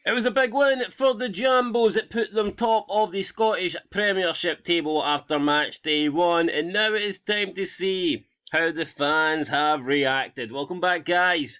It was a big win for the Jambos. It put them top of the Scottish Premiership table after match day 1, and now it is time to see how the fans have reacted. Welcome back, guys,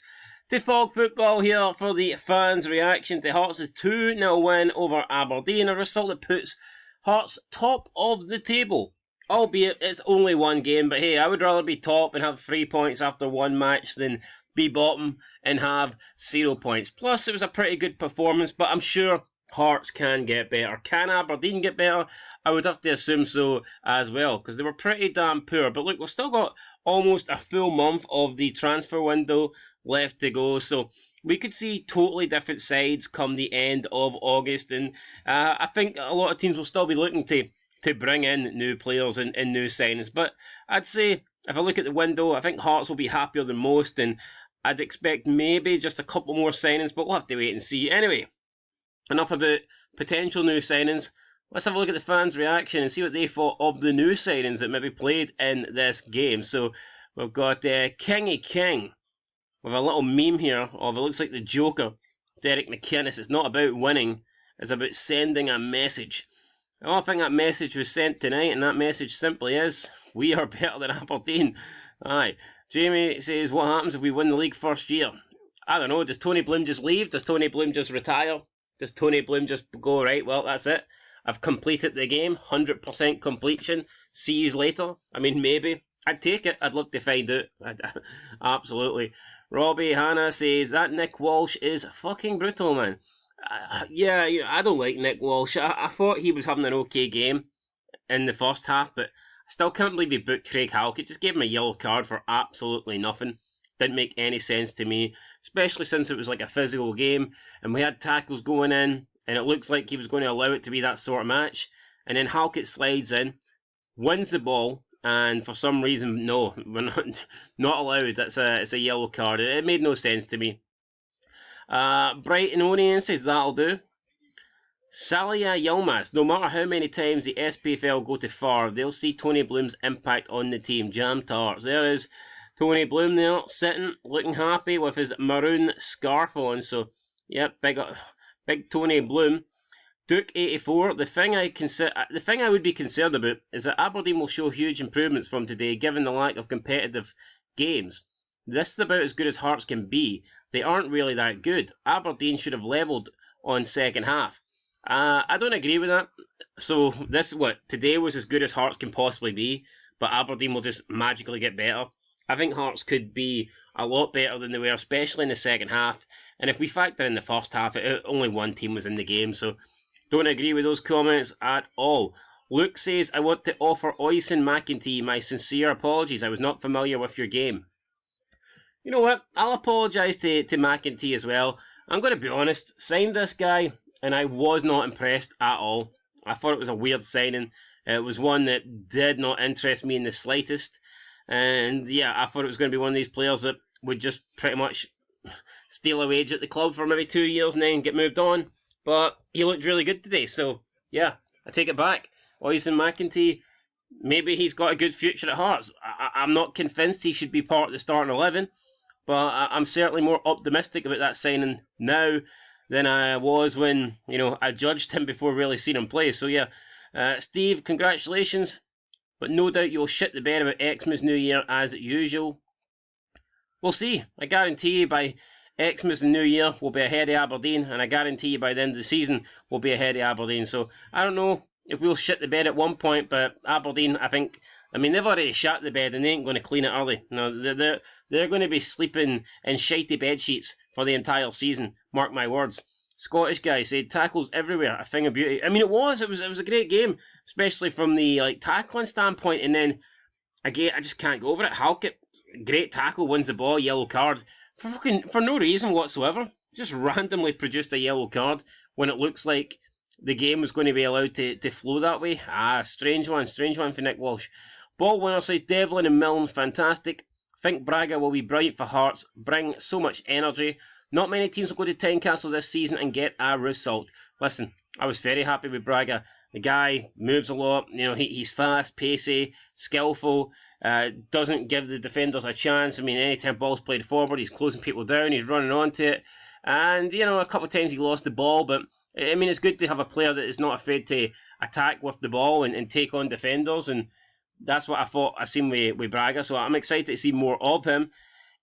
to Fog Football here for the fans' reaction to Hearts' 2-0 win over Aberdeen, a result that puts Hearts top of the table. Albeit it's only one game, but hey, I would rather be top and have 3 points after one match than be bottom and have 0 points. Plus, it was a pretty good performance, but I'm sure Hearts can get better. Can Aberdeen get better? I would have to assume so as well, because they were pretty damn poor. But look, we've still got almost a full month of the transfer window left to go, so we could see totally different sides come the end of August, and I think a lot of teams will still be looking to bring in new players and new signings. But I'd say, if I look at the window, I think Hearts will be happier than most, and I'd expect maybe just a couple more signings, but we'll have to wait and see. Anyway, enough about potential new signings. Let's have a look at the fans' reaction and see what they thought of the new signings that maybe played in this game. So we've got Kingy King with a little meme here of, it looks like the Joker, Derek McInnes. It's not about winning, it's about sending a message. I think that message was sent tonight, and that message simply is, we are better than Aberdeen. Aye. Jamie says, what happens if we win the league first year? I don't know, does Tony Bloom just leave? Does Tony Bloom just retire? Does Tony Bloom just go, right, well, that's it. I've completed the game, 100% completion. See you later. I mean, maybe. I'd take it. I'd love to find out. Absolutely. Robbie Hanna says, that Nick Walsh is fucking brutal, man. Yeah, I don't like Nick Walsh. I thought he was having an okay game in the first half, but I still can't believe he booked Craig Halkett. Just gave him a yellow card for absolutely nothing. Didn't make any sense to me, especially since it was like a physical game and we had tackles going in and it looks like he was going to allow it to be that sort of match. And then Halkett slides in, wins the ball, and for some reason, no, we're not allowed. It's a yellow card. It made no sense to me. Brighton Onion says that'll do. Salia Yilmaz, no matter how many times the SPFL go to far, they'll see Tony Bloom's impact on the team. Jam tarts. There is Tony Bloom there, sitting, looking happy with his maroon scarf on. So, yep, big Tony Bloom. Duke84, the thing I would be concerned about is that Aberdeen will show huge improvements from today, given the lack of competitive games. This is about as good as Hearts can be. They aren't really that good. Aberdeen should have levelled on second half. I don't agree with that. So today was as good as Hearts can possibly be, but Aberdeen will just magically get better. I think Hearts could be a lot better than they were, especially in the second half. And if we factor in the first half, only one team was in the game, so don't agree with those comments at all. Luke says, I want to offer Oisin McEntee my sincere apologies. I was not familiar with your game. You know what? I'll apologise to McEntee as well. I'm going to be honest. Signed this guy, and I was not impressed at all. I thought it was a weird signing. It was one that did not interest me in the slightest. And yeah, I thought it was going to be one of these players that would just pretty much steal a wage at the club for maybe 2 years and then get moved on. But he looked really good today, so yeah, I take it back. Oisin McEntee, maybe he's got a good future at Hearts. I'm not convinced he should be part of the starting 11, but I'm certainly more optimistic about that signing now than I was when, I judged him before really seeing him play. So yeah, Steve, congratulations, but no doubt you'll shit the bed about Xmas New Year as usual. We'll see. I guarantee you by Xmas and New Year we'll be ahead of Aberdeen, and I guarantee you by the end of the season we'll be ahead of Aberdeen. So I don't know if we'll shit the bed at one point, but Aberdeen, they've already shot the bed and they ain't going to clean it early. No, they're going to be sleeping in shitey bed sheets for the entire season. Mark my words. Scottish guy said tackles everywhere, a thing of beauty. It was a great game, especially from the tackling standpoint. And then again, I just can't go over it. Halkett, great tackle, wins the ball, yellow card for no reason whatsoever. Just randomly produced a yellow card when it looks like the game was going to be allowed to flow that way. Strange one for Nick Walsh. Ball winner says Devlin and Milne, fantastic. Think Braga will be brilliant for Hearts, bring so much energy. Not many teams will go to Tynecastle this season and get a result. Listen, I was very happy with Braga. The guy moves a lot, he's fast, pacey, skillful, doesn't give the defenders a chance. Anytime ball's played forward, he's closing people down, he's running onto it. And, you know, a couple of times he lost the ball, but, I mean, it's good to have a player that is not afraid to attack with the ball and take on defenders, and that's what I thought I've seen with Braga, so I'm excited to see more of him.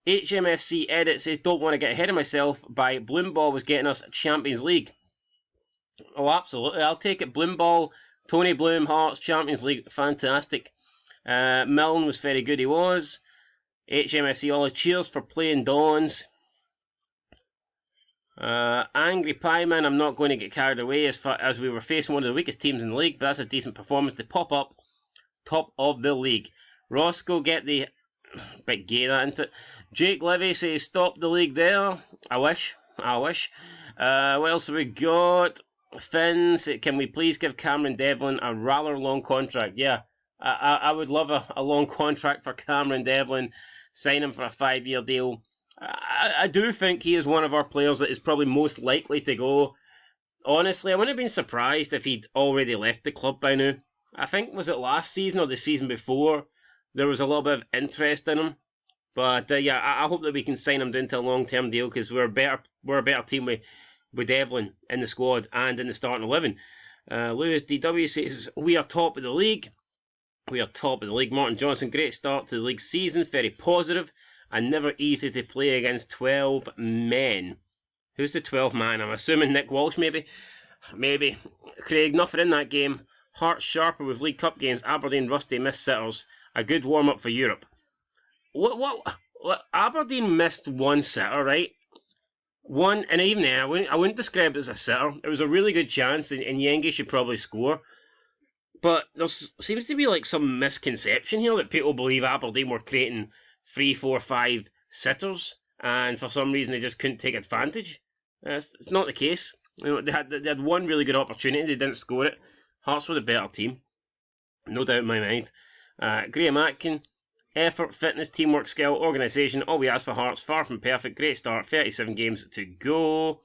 HMFC Edit says, don't want to get ahead of myself, by Bloom Ball was getting us Champions League. Oh, absolutely, I'll take it. Bloom Ball, Tony Bloom, Hearts, Champions League, fantastic. Milne was very good, he was. HMFC Ollie, cheers for playing Dons. Angry Pieman, I'm not going to get carried away as we were facing one of the weakest teams in the league, but that's a decent performance to pop up top of the league. Roscoe, get the bit gay that, isn't it? Jake Levy says, stop the league there. I wish. What else have we got? Finn, can we please give Cameron Devlin a rather long contract? Yeah, I would love a long contract for Cameron Devlin. Sign him for a 5-year deal. I do think he is one of our players that is probably most likely to go. Honestly, I wouldn't have been surprised if he'd already left the club by now. I think, was it last season or the season before, there was a little bit of interest in him. But yeah, I hope that we can sign him down to a long-term deal, because we're a better team with Devlin in the squad and in the starting 11. Lewis DW says, we are top of the league. We are top of the league. Martin Johnson, great start to the league season, very positive, and never easy to play against 12 men. Who's the 12th man? I'm assuming Nick Walsh, maybe? Maybe. Craig, nothing in that game. Hearts sharper with League Cup games. Aberdeen rusty missed sitters. A good warm-up for Europe. What? Aberdeen missed one sitter, right? One, and even then, I wouldn't describe it as a sitter. It was a really good chance, and Yengi should probably score. But there seems to be like some misconception here that people believe Aberdeen were creating 3, 4, 5 sitters, and for some reason they just couldn't take advantage. It's not the case. You know, they had one really good opportunity, they didn't score it. Hearts were the better team, no doubt in my mind. Graham Atkin, effort, fitness, teamwork, skill, organisation, all we ask for Hearts, far from perfect, great start, 37 games to go.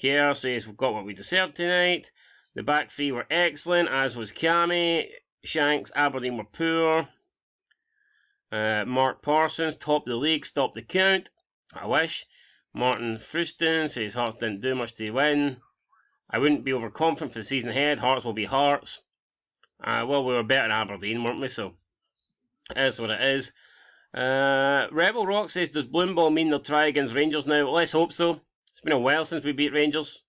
Kerr says, we've got what we deserved tonight. The back three were excellent, as was Cammy. Shanks, Aberdeen were poor. Mark Parsons, top of the league, stop the count. I wish. Martin Fruston says Hearts didn't do much to win. I wouldn't be overconfident for the season ahead. Hearts will be Hearts. Well, we were better than Aberdeen, weren't we? So, it is what it is. Rebel Rock says, does Bloom Ball mean they'll try against Rangers now? Well, let's hope so. It's been a while since we beat Rangers.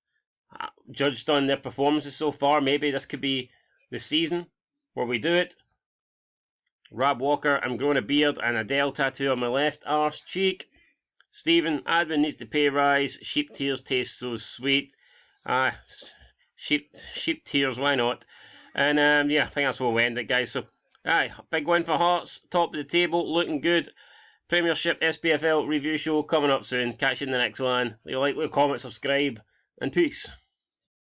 Judged on their performances so far, maybe this could be the season where we do it. Rob Walker, I'm growing a beard and a Dell tattoo on my left arse cheek. Stephen, admin needs to pay rise. Sheep tears taste so sweet. Sheep tears, why not? And yeah, I think that's where we'll end it, guys. So, big win for Hearts, top of the table, looking good. Premiership SPFL review show coming up soon. Catch you in the next one. Leave a like, leave a comment, subscribe, and peace.